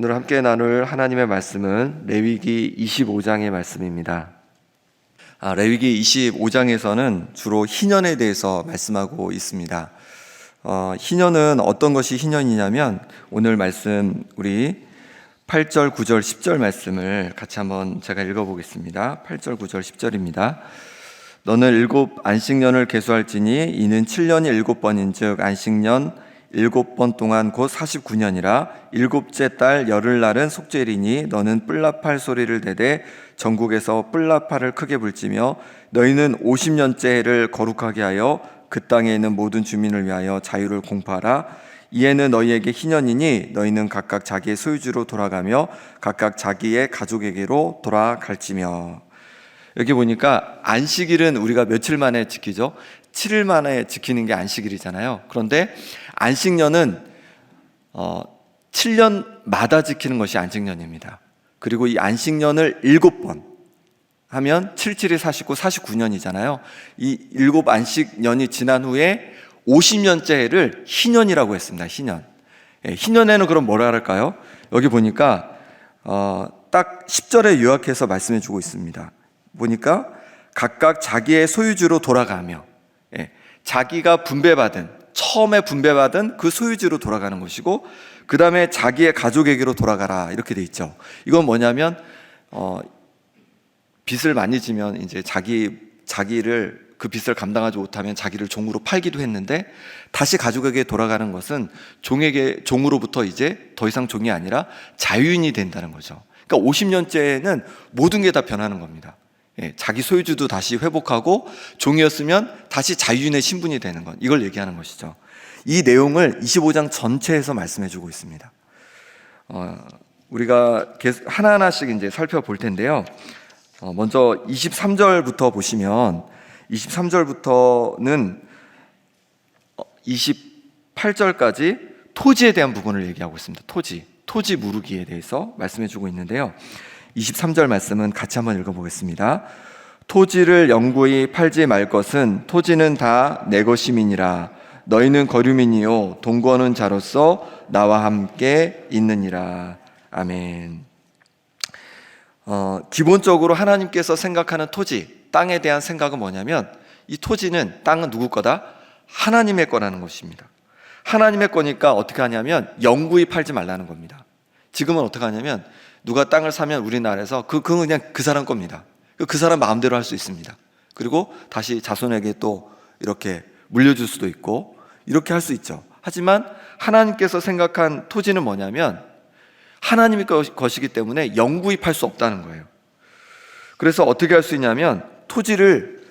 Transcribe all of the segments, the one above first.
오늘 함께 나눌 하나님의 말씀은 레위기 25장의 말씀입니다. 레위기 25장에서는 주로 희년에 대해서 말씀하고 있습니다. 희년은 어떤 것이 희년이냐면 오늘 말씀 우리 8절, 9절, 10절 말씀을 같이 한번 제가 읽어보겠습니다. 8절, 9절, 10절입니다. 너는 7 안식년을 계수할지니 이는 7년이 7번인즉 안식년 7번 동안 곧 49년이라 7째 달 열흘날은 속죄리니 너는 뿔나팔 소리를 내되 전국에서 뿔나팔을 크게 불지며 너희는 50년째 해를 거룩하게 하여 그 땅에 있는 모든 주민을 위하여 자유를 공포하라. 이에는 너희에게 희년이니 너희는 각각 자기의 소유주로 돌아가며 각각 자기의 가족에게로 돌아갈지며. 여기 보니까 안식일은 우리가 며칠 만에 지키죠? 7일 만에 지키는 게 안식일이잖아요. 그런데 안식년은 7년마다 지키는 것이 안식년입니다. 그리고 이 안식년을 7번 하면 7, 7이 49, 49년이잖아요. 이 7 안식년이 지난 후에 50년째 해를 희년이라고 했습니다. 희년. 희년에는 그럼 뭐라 할까요? 여기 보니까 딱 10절에 요약해서 말씀해 주고 있습니다. 보니까 각각 자기의 소유주로 돌아가며, 자기가 처음에 분배받은 그 소유주로 돌아가는 것이고, 그 다음에 자기의 가족에게로 돌아가라 이렇게 돼 있죠. 이건 뭐냐면 빚을 많이 지면 이제 자기를 그 빚을 감당하지 못하면 자기를 종으로 팔기도 했는데, 다시 가족에게 돌아가는 것은 종으로부터 이제 더 이상 종이 아니라 자유인이 된다는 거죠. 그러니까 50년째는 모든 게 다 변하는 겁니다. 자기 소유주도 다시 회복하고 종이었으면 다시 자유인의 신분이 되는 것, 이걸 얘기하는 것이죠. 이 내용을 25장 전체에서 말씀해 주고 있습니다. 우리가 계속 하나하나씩 이제 살펴볼 텐데요. 먼저 23절부터 보시면 23절부터는 28절까지 토지에 대한 부분을 얘기하고 있습니다. 토지 무르기에 대해서 말씀해 주고 있는데요. 23절 말씀은 같이 한번 읽어보겠습니다. 토지를 영구히 팔지 말 것은 토지는 다 내 것임이니라. 너희는 거류민이요 동거하는 자로서 나와 함께 있느니라. 아멘. 기본적으로 하나님께서 생각하는 토지, 땅에 대한 생각은 뭐냐면, 이 땅은 누구 거다? 하나님의 거라는 것입니다. 하나님의 거니까 어떻게 하냐면 영구히 팔지 말라는 겁니다. 지금은 어떻게 하냐면 누가 땅을 사면 우리나라에서 그건 그냥 그 사람 겁니다. 그 사람 마음대로 할 수 있습니다. 그리고 다시 자손에게 또 이렇게 물려줄 수도 있고 이렇게 할 수 있죠. 하지만 하나님께서 생각한 토지는 뭐냐면 하나님의 것이기 때문에 영구히 팔 수 없다는 거예요. 그래서 어떻게 할 수 있냐면 토지를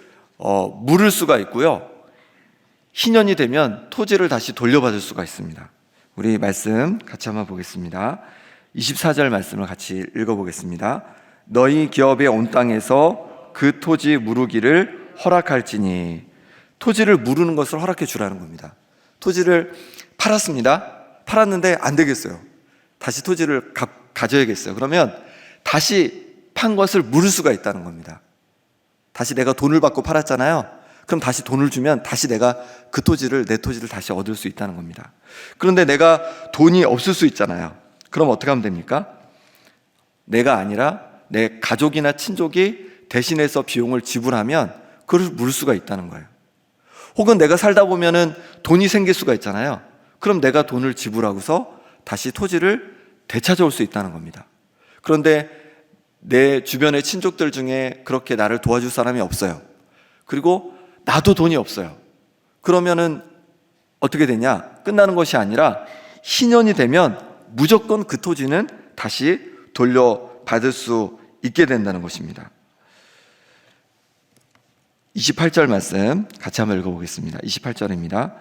물을 수가 있고요, 희년이 되면 토지를 다시 돌려받을 수가 있습니다. 우리 말씀 같이 한번 보겠습니다. 24절 말씀을 같이 읽어보겠습니다. 너희 기업의 온 땅에서 그 토지 무르기를 허락할지니. 토지를 무르는 것을 허락해 주라는 겁니다. 토지를 팔았는데 안 되겠어요. 다시 토지를 가져야겠어요. 그러면 다시 판 것을 물을 수가 있다는 겁니다. 다시 내가 돈을 받고 팔았잖아요. 그럼 다시 돈을 주면 다시 내가 내 토지를 다시 얻을 수 있다는 겁니다. 그런데 내가 돈이 없을 수 있잖아요. 그럼 어떻게 하면 됩니까? 내가 아니라 내 가족이나 친족이 대신해서 비용을 지불하면 그걸 물을 수가 있다는 거예요. 혹은 내가 살다 보면은 돈이 생길 수가 있잖아요. 그럼 내가 돈을 지불하고서 다시 토지를 되찾아올 수 있다는 겁니다. 그런데 내 주변의 친족들 중에 그렇게 나를 도와줄 사람이 없어요. 그리고 나도 돈이 없어요. 그러면은 어떻게 되냐? 끝나는 것이 아니라 희년이 되면 무조건 그 토지는 다시 돌려받을 수 있게 된다는 것입니다. 28절 말씀 같이 한번 읽어보겠습니다. 28절입니다.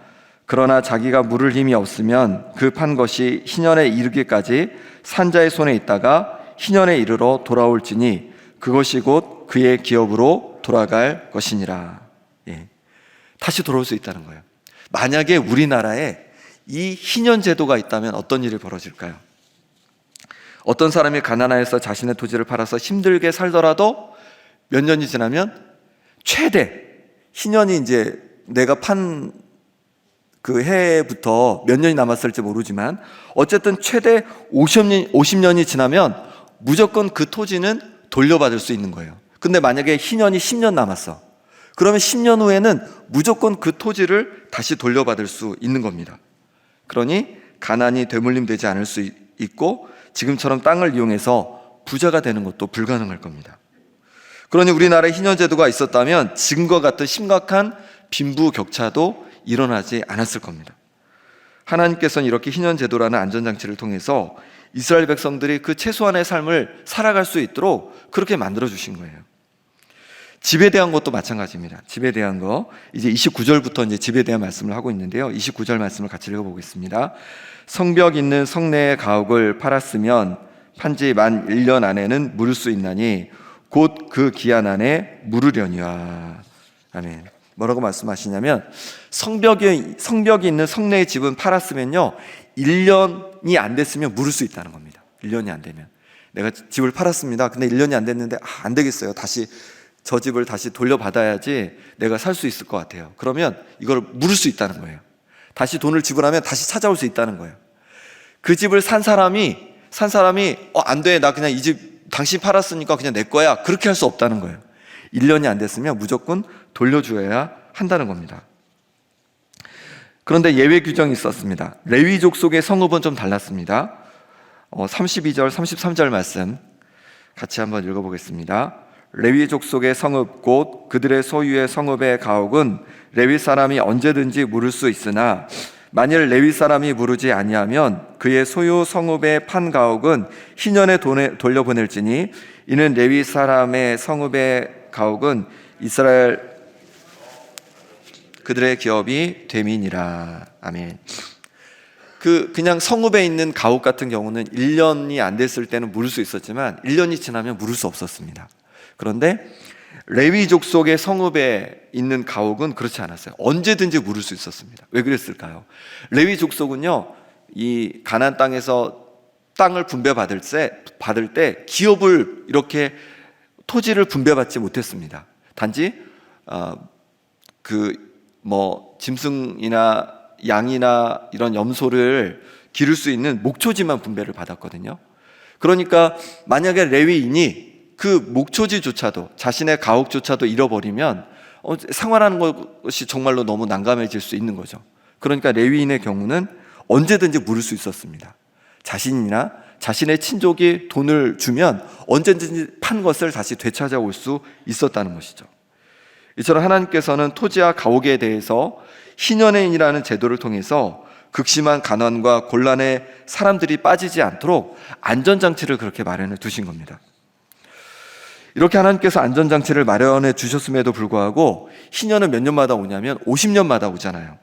그러나 자기가 물을 힘이 없으면 그 판 것이 희년에 이르기까지 산자의 손에 있다가 희년에 이르러 돌아올지니 그것이 곧 그의 기업으로 돌아갈 것이니라. 다시 돌아올 수 있다는 거예요. 만약에 우리나라에 이 희년 제도가 있다면 어떤 일이 벌어질까요? 어떤 사람이 가난해서 자신의 토지를 팔아서 힘들게 살더라도 몇 년이 지나면 최대 희년이 이제 내가 판 그 해부터 몇 년이 남았을지 모르지만 어쨌든 최대 50년이 지나면 무조건 그 토지는 돌려받을 수 있는 거예요. 근데 만약에 희년이 10년 남았어. 그러면 10년 후에는 무조건 그 토지를 다시 돌려받을 수 있는 겁니다. 그러니 가난이 되물림되지 않을 수 있고 지금처럼 땅을 이용해서 부자가 되는 것도 불가능할 겁니다. 그러니 우리나라에 희년제도가 있었다면 지금과 같은 심각한 빈부격차도 일어나지 않았을 겁니다. 하나님께서는 이렇게 희년제도라는 안전장치를 통해서 이스라엘 백성들이 그 최소한의 삶을 살아갈 수 있도록 그렇게 만들어주신 거예요. 집에 대한 것도 마찬가지입니다. 집에 대한 거 이제 29절부터 이제 집에 대한 말씀을 하고 있는데요. 29절 말씀을 같이 읽어보겠습니다. 성벽 있는 성내의 가옥을 팔았으면 판지 만 1년 안에는 물을 수 있나니 곧 그 기한 안에 물으려니와. 아멘. 뭐라고 말씀하시냐면 성벽이 있는 성내의 집은 팔았으면요 1년이 안 됐으면 물을 수 있다는 겁니다. 1년이 안 되면 내가 집을 팔았습니다. 근데 1년이 안 됐는데 안 되겠어요. 다시 저 집을 다시 돌려받아야지 내가 살 수 있을 것 같아요. 그러면 이걸 물을 수 있다는 거예요. 다시 돈을 지불하면 다시 찾아올 수 있다는 거예요. 그 집을 산 사람이 안 돼, 나 그냥 이 집 당신 팔았으니까 그냥 내 거야, 그렇게 할 수 없다는 거예요. 1년이 안 됐으면 무조건 돌려줘야 한다는 겁니다. 그런데 예외 규정이 있었습니다. 레위 족속의 성읍은 좀 달랐습니다. 32절 33절 말씀 같이 한번 읽어보겠습니다. 레위 족속의 성읍 곧 그들의 소유의 성읍의 가옥은 레위 사람이 언제든지 물을 수 있으나 만일 레위 사람이 물으지 아니하면 그의 소유 성읍의 판 가옥은 희년에 돌려보낼지니 이는 레위 사람의 성읍의 가옥은 이스라엘 그들의 기업이 됨이니라. 아멘. 그냥 성읍에 있는 가옥 같은 경우는 1년이 안 됐을 때는 물을 수 있었지만 1년이 지나면 물을 수 없었습니다. 그런데 레위 족속의 성읍에 있는 가옥은 그렇지 않았어요. 언제든지 물을 수 있었습니다. 왜 그랬을까요? 레위 족속은요, 이 가나안 땅에서 땅을 분배받을 때 기업을 이렇게 토지를 분배받지 못했습니다. 단지 짐승이나 양이나 이런 염소를 기를 수 있는 목초지만 분배를 받았거든요. 그러니까 만약에 레위인이 그 목초지조차도 자신의 가옥조차도 잃어버리면 생활하는 것이 정말로 너무 난감해질 수 있는 거죠. 그러니까 레위인의 경우는 언제든지 물을 수 있었습니다. 자신이나 자신의 친족이 돈을 주면 언제든지 판 것을 다시 되찾아올 수 있었다는 것이죠. 이처럼 하나님께서는 토지와 가옥에 대해서 희년인이라는 제도를 통해서 극심한 가난과 곤란에 사람들이 빠지지 않도록 안전장치를 그렇게 마련해 두신 겁니다. 이렇게 하나님께서 안전장치를 마련해 주셨음에도 불구하고 희년은 몇 년마다 오냐면 50년마다 오잖아요.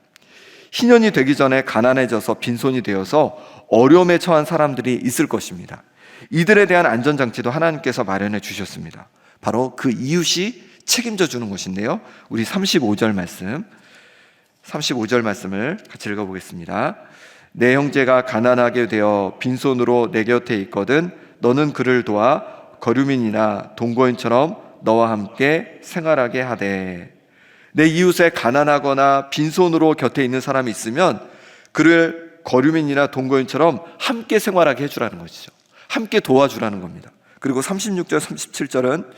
희년이 되기 전에 가난해져서 빈손이 되어서 어려움에 처한 사람들이 있을 것입니다. 이들에 대한 안전장치도 하나님께서 마련해 주셨습니다. 바로 그 이웃이 책임져 주는 것인데요. 우리 35절 말씀을 같이 읽어보겠습니다. 내 형제가 가난하게 되어 빈손으로 내 곁에 있거든 너는 그를 도와 거류민이나 동거인처럼 너와 함께 생활하게 하되. 내 이웃에 가난하거나 빈손으로 곁에 있는 사람이 있으면 그를 거류민이나 동거인처럼 함께 생활하게 해주라는 것이죠. 함께 도와주라는 겁니다. 그리고 36절 37절은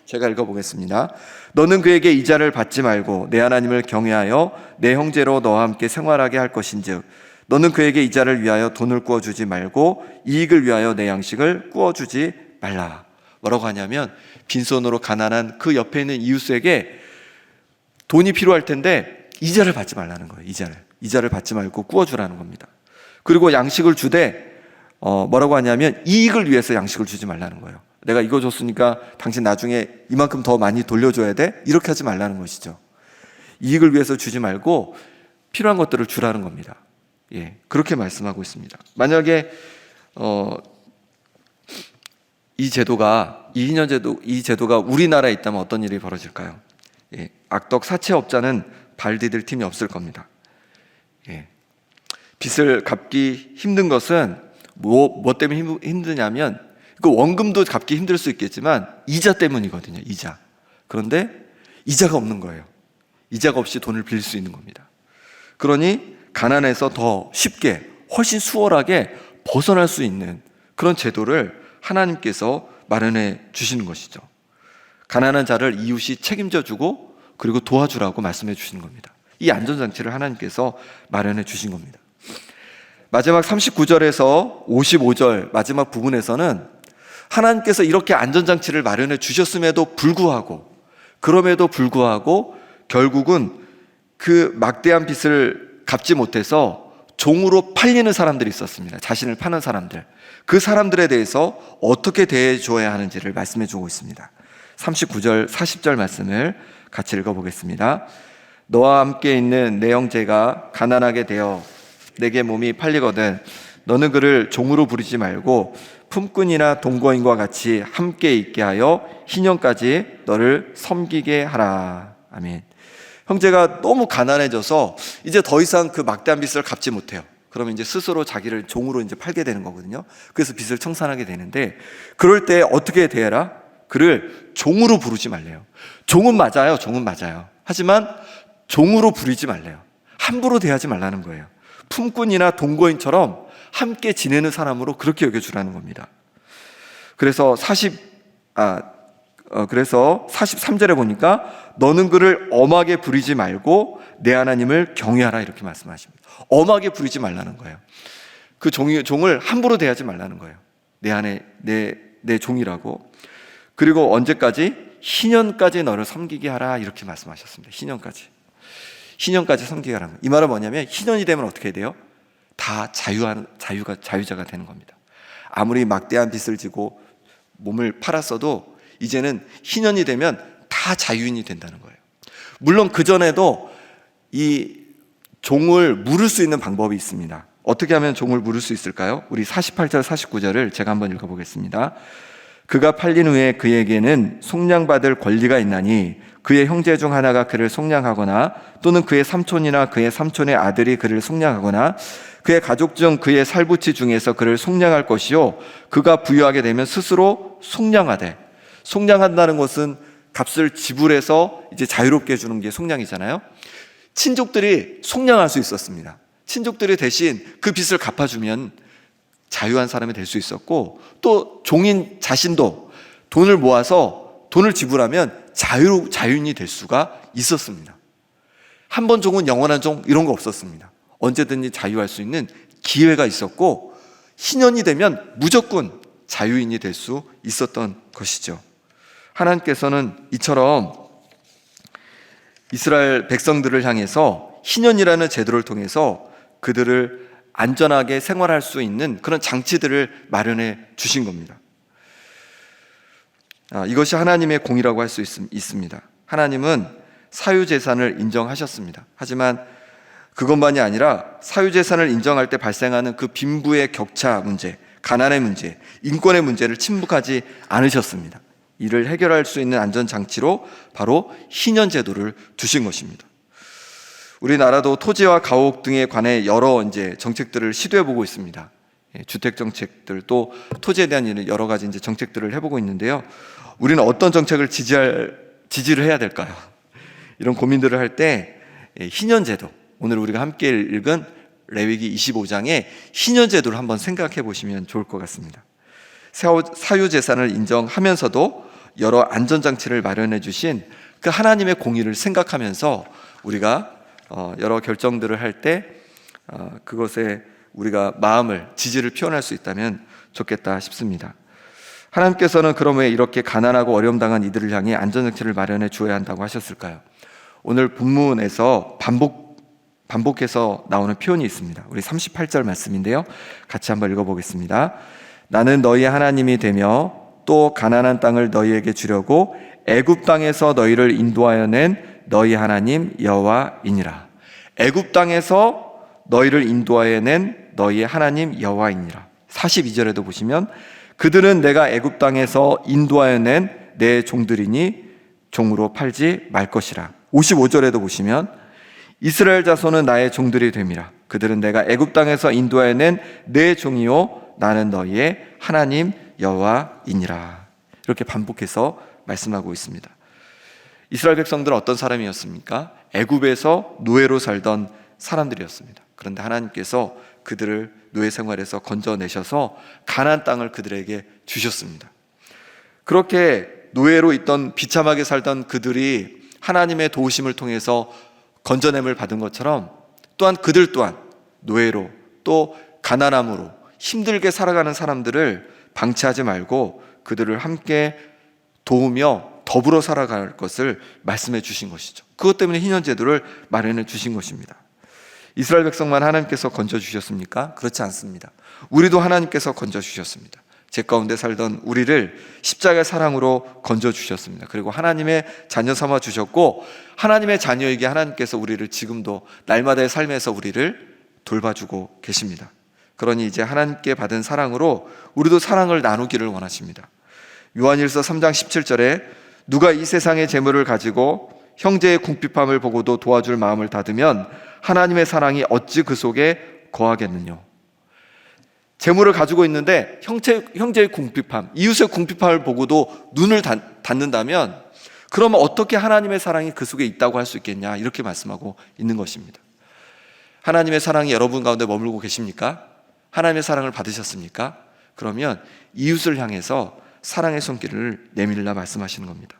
제가 읽어보겠습니다. 너는 그에게 이자를 받지 말고 내 하나님을 경외하여 내 형제로 너와 함께 생활하게 할 것인즉 너는 그에게 이자를 위하여 돈을 구워주지 말고 이익을 위하여 내 양식을 구워주지 말라. 뭐라고 하냐면 빈손으로 가난한 그 옆에 있는 이웃에게 돈이 필요할 텐데 이자를 받지 말라는 거예요. 이자를 받지 말고 구워주라는 겁니다. 그리고 양식을 주되 뭐라고 하냐면 이익을 위해서 양식을 주지 말라는 거예요. 내가 이거 줬으니까 당신 나중에 이만큼 더 많이 돌려줘야 돼? 이렇게 하지 말라는 것이죠. 이익을 위해서 주지 말고 필요한 것들을 주라는 겁니다. 예, 그렇게 말씀하고 있습니다. 만약에 이 제도가 우리나라에 있다면 어떤 일이 벌어질까요? 예, 악덕 사채업자는 발 디딜 틈이 없을 겁니다. 예, 빚을 갚기 힘든 것은 뭐 때문에 힘드냐면 그 원금도 갚기 힘들 수 있겠지만 이자 때문이거든요. 그런데 이자가 없는 거예요. 이자가 없이 돈을 빌릴 수 있는 겁니다. 그러니 가난에서 더 쉽게, 훨씬 수월하게 벗어날 수 있는 그런 제도를 하나님께서 마련해 주시는 것이죠. 가난한 자를 이웃이 책임져 주고 그리고 도와주라고 말씀해 주시는 겁니다. 이 안전장치를 하나님께서 마련해 주신 겁니다. 마지막 39절에서 55절 마지막 부분에서는 하나님께서 이렇게 안전장치를 마련해 주셨음에도 불구하고, 그럼에도 불구하고 결국은 그 막대한 빚을 갚지 못해서 종으로 팔리는 사람들이 있었습니다. 자신을 파는 사람들. 그 사람들에 대해서 어떻게 대해줘야 하는지를 말씀해 주고 있습니다. 39절, 40절 말씀을 같이 읽어보겠습니다. 너와 함께 있는 내 형제가 가난하게 되어 내게 몸이 팔리거든 너는 그를 종으로 부르지 말고 품꾼이나 동거인과 같이 함께 있게 하여 희년까지 너를 섬기게 하라. 아멘. 형제가 너무 가난해져서 이제 더 이상 그 막대한 빚을 갚지 못해요. 그러면 이제 스스로 자기를 종으로 이제 팔게 되는 거거든요. 그래서 빚을 청산하게 되는데, 그럴 때 어떻게 대해라? 그를 종으로 부르지 말래요. 종은 맞아요. 종은 맞아요. 하지만 종으로 부르지 말래요. 함부로 대하지 말라는 거예요. 품꾼이나 동거인처럼 함께 지내는 사람으로 그렇게 여겨주라는 겁니다. 그래서 43절에 보니까 너는 그를 엄하게 부리지 말고 내 하나님을 경외하라 이렇게 말씀하십니다. 엄하게 부리지 말라는 거예요. 그 종을 함부로 대하지 말라는 거예요. 내 종이라고. 그리고 언제까지? 희년까지 너를 섬기게 하라 이렇게 말씀하셨습니다. 희년까지 섬기게 하라는 거예요. 이 말은 뭐냐면 희년이 되면 어떻게 돼요? 다 자유자가 되는 겁니다. 아무리 막대한 빚을 지고 몸을 팔았어도 이제는 희년이 되면 다 자유인이 된다는 거예요. 물론 그전에도 이 종을 물을 수 있는 방법이 있습니다. 어떻게 하면 종을 물을 수 있을까요? 우리 48절, 49절을 제가 한번 읽어보겠습니다. 그가 팔린 후에 그에게는 속량받을 권리가 있나니 그의 형제 중 하나가 그를 속량하거나 또는 그의 삼촌이나 그의 삼촌의 아들이 그를 속량하거나 그의 가족 중 그의 살부치 중에서 그를 속량할 것이요 그가 부유하게 되면 스스로 속량하되. 속량한다는 것은 값을 지불해서 이제 자유롭게 해주는 게 속량이잖아요. 친족들이 속량할 수 있었습니다. 친족들이 대신 그 빚을 갚아주면 자유한 사람이 될 수 있었고, 또 종인 자신도 돈을 모아서 돈을 지불하면 자유인이 될 수가 있었습니다. 한 번 종은 영원한 종 이런 거 없었습니다. 언제든지 자유할 수 있는 기회가 있었고 희년이 되면 무조건 자유인이 될 수 있었던 것이죠. 하나님께서는 이처럼 이스라엘 백성들을 향해서 희년이라는 제도를 통해서 그들을 안전하게 생활할 수 있는 그런 장치들을 마련해 주신 겁니다. 이것이 하나님의 공이라고 할 수 있습니다. 하나님은 사유재산을 인정하셨습니다. 하지만 그것만이 아니라 사유재산을 인정할 때 발생하는 그 빈부의 격차 문제, 가난의 문제, 인권의 문제를 침묵하지 않으셨습니다. 이를 해결할 수 있는 안전장치로 바로 희년제도를 두신 것입니다. 우리나라도 토지와 가옥 등에 관해 여러 이제 정책들을 시도해 보고 있습니다. 주택 정책들, 또 토지에 대한 여러 가지 이제 정책들을 해보고 있는데요. 우리는 어떤 정책을 지지를 해야 될까요? 이런 고민들을 할 때 희년제도, 오늘 우리가 함께 읽은 레위기 25장의 희년제도를 한번 생각해 보시면 좋을 것 같습니다. 사유재산을 인정하면서도 여러 안전장치를 마련해 주신 그 하나님의 공의를 생각하면서 우리가 여러 결정들을 할 때 그것에 우리가 마음을, 지지를 표현할 수 있다면 좋겠다 싶습니다. 하나님께서는 그럼 왜 이렇게 가난하고 어려움 당한 이들을 향해 안전장치를 마련해 주어야 한다고 하셨을까요? 오늘 본문에서 반복해서 나오는 표현이 있습니다. 우리 38절 말씀인데요, 같이 한번 읽어보겠습니다. 나는 너희의 하나님이 되며 또 가나안 땅을 너희에게 주려고 애굽 땅에서 너희를 인도하여 낸 너희 하나님 여호와이니라. 애굽 땅에서 너희를 인도하여 낸 너희의 하나님 여호와이니라. 42절에도 보시면 그들은 내가 애굽 땅에서 인도하여 낸 내 종들이니 종으로 팔지 말 것이라. 55절에도 보시면 이스라엘 자손은 나의 종들이 됨이라. 그들은 내가 애굽 땅에서 인도하여 낸 내 종이요 나는 너희의 하나님 여호와이니라. 이렇게 반복해서 말씀하고 있습니다. 이스라엘 백성들은 어떤 사람이었습니까? 애굽에서 노예로 살던 사람들이었습니다. 그런데 하나님께서 그들을 노예 생활에서 건져내셔서 가나안 땅을 그들에게 주셨습니다. 그렇게 노예로 있던 비참하게 살던 그들이 하나님의 도우심을 통해서 건져냄을 받은 것처럼 또한 그들 또한 노예로 또 가난함으로 힘들게 살아가는 사람들을 방치하지 말고 그들을 함께 도우며 더불어 살아갈 것을 말씀해 주신 것이죠. 그것 때문에 희년제도를 마련해 주신 것입니다. 이스라엘 백성만 하나님께서 건져주셨습니까? 그렇지 않습니다. 우리도 하나님께서 건져주셨습니다. 제 가운데 살던 우리를 십자가의 사랑으로 건져주셨습니다. 그리고 하나님의 자녀 삼아 주셨고 하나님의 자녀에게 하나님께서 우리를 지금도 날마다의 삶에서 우리를 돌봐주고 계십니다. 그러니 이제 하나님께 받은 사랑으로 우리도 사랑을 나누기를 원하십니다. 요한일서 3장 17절에 누가 이 세상의 재물을 가지고 형제의 궁핍함을 보고도 도와줄 마음을 닫으면 하나님의 사랑이 어찌 그 속에 거하겠느냐. 재물을 가지고 있는데 형제의 궁핍함, 이웃의 궁핍함을 보고도 눈을 닫는다면 그러면 어떻게 하나님의 사랑이 그 속에 있다고 할 수 있겠냐, 이렇게 말씀하고 있는 것입니다. 하나님의 사랑이 여러분 가운데 머물고 계십니까? 하나님의 사랑을 받으셨습니까? 그러면 이웃을 향해서 사랑의 손길을 내밀라 말씀하시는 겁니다.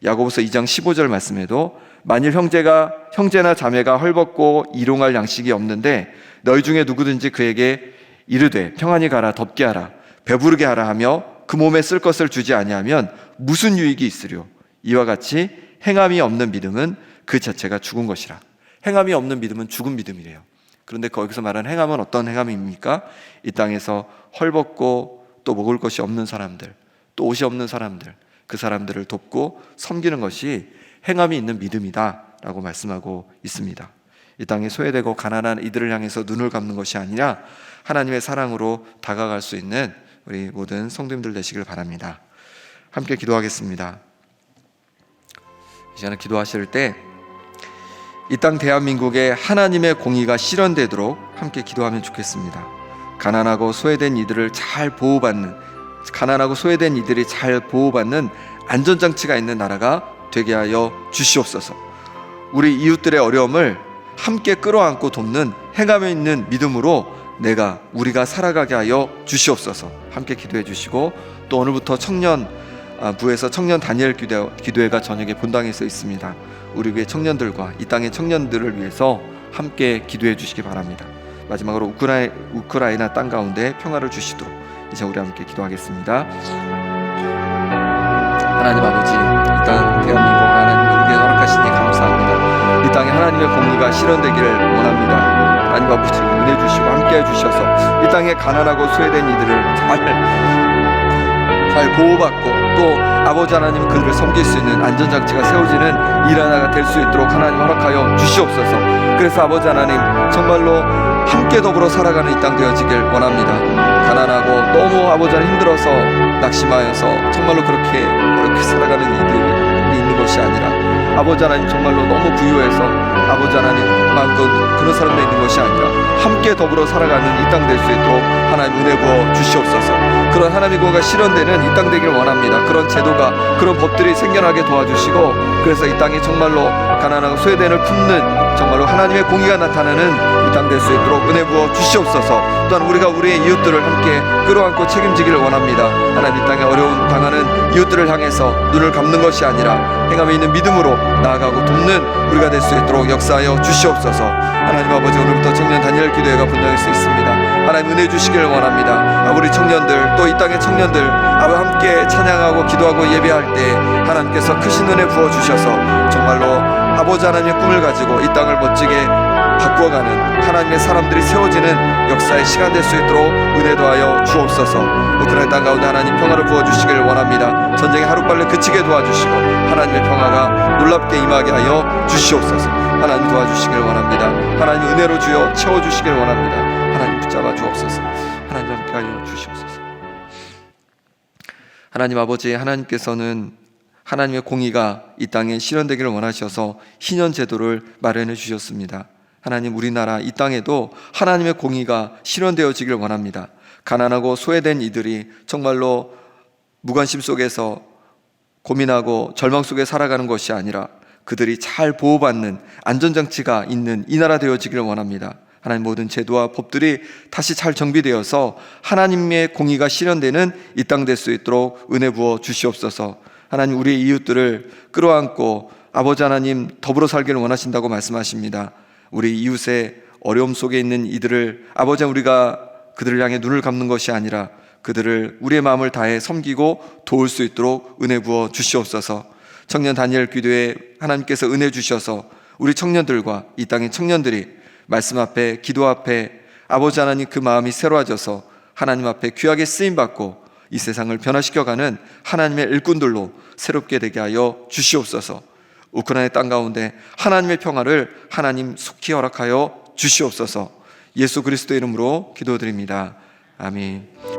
야고보서 2장 15절 말씀에도 만일 형제나 자매가 헐벗고 일용할 양식이 없는데 너희 중에 누구든지 그에게 이르되 평안히 가라, 덥게 하라, 배부르게 하라 하며 그 몸에 쓸 것을 주지 아니하면 무슨 유익이 있으랴. 이와 같이 행함이 없는 믿음은 그 자체가 죽은 것이라. 행함이 없는 믿음은 죽은 믿음이래요. 그런데 거기서 말하는 행함은 어떤 행함입니까? 이 땅에서 헐벗고 또 먹을 것이 없는 사람들, 또 옷이 없는 사람들, 그 사람들을 돕고 섬기는 것이 행함이 있는 믿음이다 라고 말씀하고 있습니다. 이 땅에 소외되고 가난한 이들을 향해서 눈을 감는 것이 아니라 하나님의 사랑으로 다가갈 수 있는 우리 모든 성도님들 되시길 바랍니다. 함께 기도하겠습니다. 이 시간에 기도하실 때 이 땅 대한민국에 하나님의 공의가 실현되도록 함께 기도하면 좋겠습니다. 가난하고 소외된 이들이 잘 보호받는 안전장치가 있는 나라가 되게 하여 주시옵소서. 우리 이웃들의 어려움을 함께 끌어안고 돕는 행함에 있는 믿음으로 우리가 살아가게 하여 주시옵소서. 함께 기도해 주시고, 또 오늘부터 부에서 청년 다니엘 기도회가 저녁에 본당에서 있습니다. 우리 위해 청년들과 이 땅의 청년들을 위해서 함께 기도해 주시기 바랍니다. 마지막으로 우크라이나 땅 가운데 평화를 주시도록 이제 우리 함께 기도하겠습니다. 하나님 아버지, 이 땅 대한민국 하나님 우리에게 허락하시니 감사합니다. 이 땅에 하나님의 공의가 실현되기를 원합니다. 하나님 아버지, 은혜 주시고 함께해 주셔서 이 땅에 가난하고 소외된 이들을 잘 보호받고 또 아버지 하나님 그들을 섬길 수 있는 안전장치가 세워지는 일 하나가 될 수 있도록 하나님 허락하여 주시옵소서. 그래서 아버지 하나님 정말로 함께 더불어 살아가는 이 땅 되어지길 원합니다. 가난하고 너무 아버지 하나님 힘들어서 낙심하여서 정말로 그렇게 살아가는 이들이 있는 것이 아니라 아버지 하나님 정말로 너무 부유해서 아버지 하나님 마음껏 그런 사람들이 있는 것이 아니라 함께 더불어 살아가는 이 땅 될 수 있도록 하나님 은혜 부어 주시옵소서. 그런 하나님의 공의가 실현되는 이 땅 되기를 원합니다. 그런 제도가, 그런 법들이 생겨나게 도와주시고, 그래서 이 땅이 정말로 가난하고 소외된을 품는 정말로 하나님의 공의가 나타나는 이 땅 될 수 있도록 은혜 부어 주시옵소서. 또한 우리가 우리의 이웃들을 함께 끌어안고 책임지기를 원합니다. 하나님 이 땅에 어려움 당하는 이웃들을 향해서 눈을 감는 것이 아니라 행함에 있는 믿음으로 나아가고 돕는 우리가 될 수 있도록 역사하여 주시옵소서. 하나님 아버지, 오늘부터 청년 다니엘 기도회가 본당할 수 있습니다. 하나님 은혜 주시기를 원합니다. 우리 청년들, 또 이 땅의 청년들 함께 찬양하고 기도하고 예배할 때 하나님께서 크신 은혜 부어주셔서 정말로 아버지 하나님의 꿈을 가지고 이 땅을 멋지게 바꾸어가는 하나님의 사람들이 세워지는 역사의 시간 될 수 있도록 은혜 도하여 주옵소서. 우크라이나 땅 가운데 하나님 평화를 부어주시기를 원합니다. 전쟁이 하루빨리 그치게 도와주시고 하나님의 평화가 놀랍게 임하게 하여 주시옵소서. 하나님 도와주시기를 원합니다. 하나님 은혜로 주여 채워주시기를 원합니다. 하나님 붙잡아 주옵소서. 하나님 함께 하여 주시옵소서. 하나님 아버지, 하나님께서는 하나님의 공의가 이 땅에 실현되기를 원하셔서 희년제도를 마련해 주셨습니다. 하나님, 우리나라 이 땅에도 하나님의 공의가 실현되어지기를 원합니다. 가난하고 소외된 이들이 정말로 무관심 속에서 고민하고 절망 속에 살아가는 것이 아니라 그들이 잘 보호받는 안전장치가 있는 이 나라 되어지기를 원합니다. 하나님, 모든 제도와 법들이 다시 잘 정비되어서 하나님의 공의가 실현되는 이 땅 될 수 있도록 은혜 부어 주시옵소서. 하나님, 우리의 이웃들을 끌어안고 아버지 하나님 더불어 살기를 원하신다고 말씀하십니다. 우리 이웃의 어려움 속에 있는 이들을 아버지, 우리가 그들을 향해 눈을 감는 것이 아니라 그들을 우리의 마음을 다해 섬기고 도울 수 있도록 은혜 부어 주시옵소서. 청년 다니엘 기도에 하나님께서 은혜 주셔서 우리 청년들과 이 땅의 청년들이 말씀 앞에, 기도 앞에 아버지 하나님 그 마음이 새로워져서 하나님 앞에 귀하게 쓰임받고 이 세상을 변화시켜가는 하나님의 일꾼들로 새롭게 되게 하여 주시옵소서. 우크라이나 땅 가운데 하나님의 평화를 하나님 속히 허락하여 주시옵소서. 예수 그리스도의 이름으로 기도드립니다. 아멘.